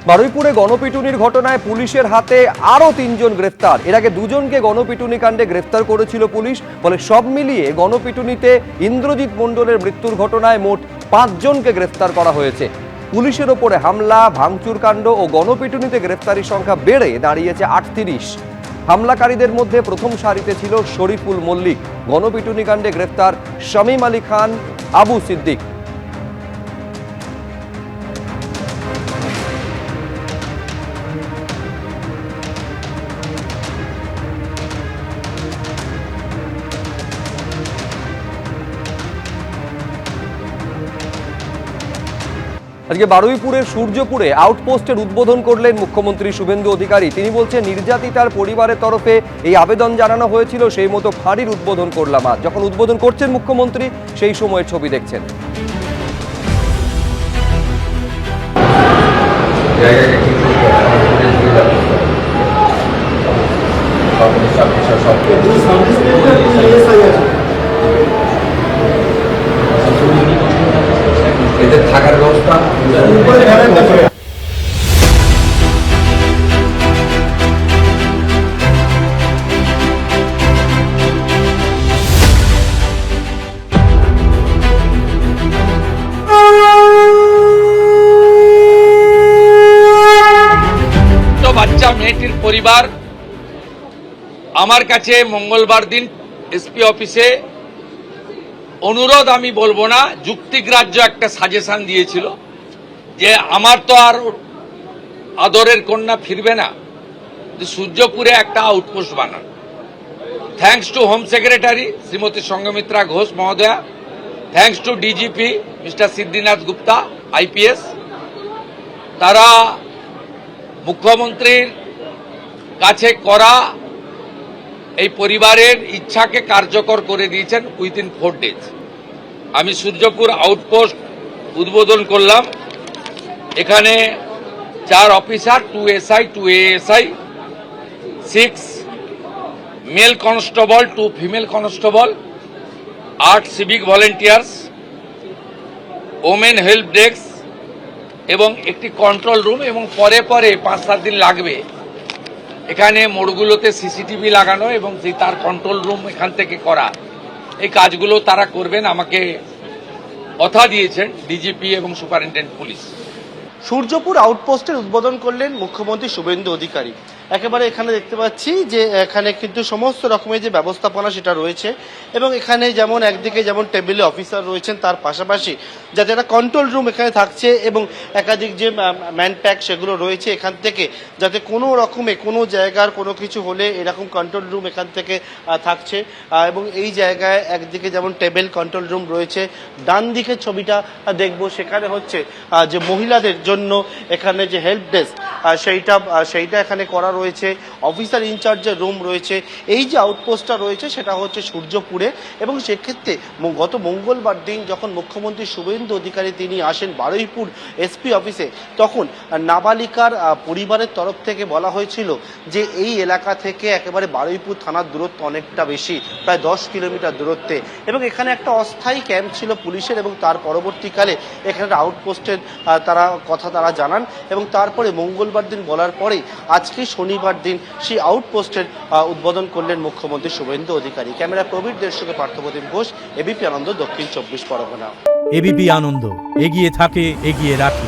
বারুইপুরে গণপিটুনির ঘটনায় পুলিশের হাতে আরও ৩ জন গ্রেফতার। এর আগে 2 জনকে গণপিটুনি কাণ্ডে গ্রেফতার করেছিল পুলিশ। ফলে সব মিলিয়ে গণপিটুনিতে ইন্দ্রজিৎ মণ্ডলের মৃত্যুর ঘটনায় মোট 5 জনকে গ্রেফতার করা হয়েছে। পুলিশের ওপরে হামলা, ভাঙচুর কাণ্ড ও গণপিটুনিতে গ্রেফতারির সংখ্যা বেড়ে দাঁড়িয়েছে 38। হামলাকারীদের মধ্যে প্রথম সারিতে ছিল শরীফুল মল্লিক। গণপিটুনি কাণ্ডে গ্রেফতার শামীম আলী খান, আবু সিদ্দিক। আজকে বারুইপুরের সূর্যপুরে আউটপোস্টের উদ্বোধন করলেন মুখ্যমন্ত্রী শুভেন্দু অধিকারী। তিনি বলছেন, নির্যাতিতার পরিবারের তরফে এই আবেদন জানানো হয়েছিল, সেই মতো ফাঁড়ির উদ্বোধন করলাম আজ। যখন উদ্বোধন করছেন মুখ্যমন্ত্রী, সেই সময়ের ছবি দেখছেন। এদের থাকার ব্যবস্থা বাচ্চা মেয়েটির পরিবার আমার কাছে মঙ্গলবার দিন এসপি অফিসে অনুরোধ, আমি বলবো না, যুক্তিগ্রাহ্য একটা সাজেশন দিয়েছিল যে আমার তো আর আদরের কন্যা ফিরবে না, সূর্যপুরে একটা আউটপোস্ট বানান। Thanks to home secretary Shrimati Sanghamitra Ghosh মহোদয়া, thanks to DGP mister Siddhinath Gupta IPS, তারা মুখ্যমন্ত্রীর কাছে করা এই পরিবারের ইচ্ছাকে কার্যকর করে দিয়েছেন উইদিন 4 days। আমি সূর্যপুর আউটপোস্ট উদ্বোধন করলাম। এখানে 4 officer, 2 SI, 2 ASI, 6 mail constable, 2 female constable, 8 civic volunteers, women help desk এবং একটি কন্ট্রোল রুম। এবং পরে 5-7 দিন লাগবে এখানে মোড়গুলোতে সিসিটিভি লাগানো এবং তার কন্ট্রোল রুম এখান থেকে করা। এই কাজগুলো তারা করবেন, আমাকে কথা দিয়েছেন ডিজিপি এবং সুপারিনটেন্ডেন্ট পুলিশ। সূর্যপুর আউটপোস্টের উদ্বোধন করলেন মুখ্যমন্ত্রী শুভেন্দু অধিকারী। একেবারে এখানে দেখতে পাচ্ছি যে এখানে কিন্তু সমস্ত রকমের যে ব্যবস্থাপনা সেটা রয়েছে এবং এখানে যেমন একদিকে যেমন টেবিলে অফিসার রয়েছেন, তার পাশাপাশি যাতে একটা কন্ট্রোল রুম এখানে থাকছে এবং একাধিক যে ম্যানপ্যাক সেগুলো রয়েছে এখান থেকে, যাতে কোনো রকমে কোনো জায়গার কোনো কিছু হলে এরকম কন্ট্রোল রুম এখান থেকে থাকছে। এবং এই জায়গায় একদিকে যেমন টেবিল কন্ট্রোল রুম রয়েছে, ডান দিকে ছবিটা দেখব সেখানে হচ্ছে যে মহিলাদের জন্য এখানে যে হেল্প ডেস্ক সেইটা এখানে করা রয়েছে, অফিসার ইনচার্জের রুম রয়েছে। এই যে আউটপোস্টটা রয়েছে সেটা হচ্ছে সূর্যপুরে। এবং সেক্ষেত্রে গত মঙ্গলবার দিন যখন মুখ্যমন্ত্রী শুভেন্দু অধিকারী তিনি আসেন বারুইপুর এসপি অফিসে, তখন নাবালিকার পরিবারের তরফ থেকে বলা হয়েছিল যে এই এলাকা থেকে একেবারে বারুইপুর থানার দূরত্ব অনেকটা বেশি, প্রায় 10 কিলোমিটার দূরত্বে, এবং এখানে একটা অস্থায়ী ক্যাম্প ছিল পুলিশের। এবং তার পরবর্তীকালে এখানে আউটপোস্টের তারা জানান এবং তারপরে মঙ্গলবার দিন বলার পরেই আজকে শনিবার দিন সেই আউটপোস্টের উদ্বোধন করলেন মুখ্যমন্ত্রী শুভেন্দু অধিকারী। ক্যামেরা প্রবীরদের সঙ্গে পার্থপ্রতিম ঘোষ, এবিপি আনন্দ, দক্ষিণ 24 পরগনা। এবিপি আনন্দ, এগিয়ে থাকে, এগিয়ে রাখে।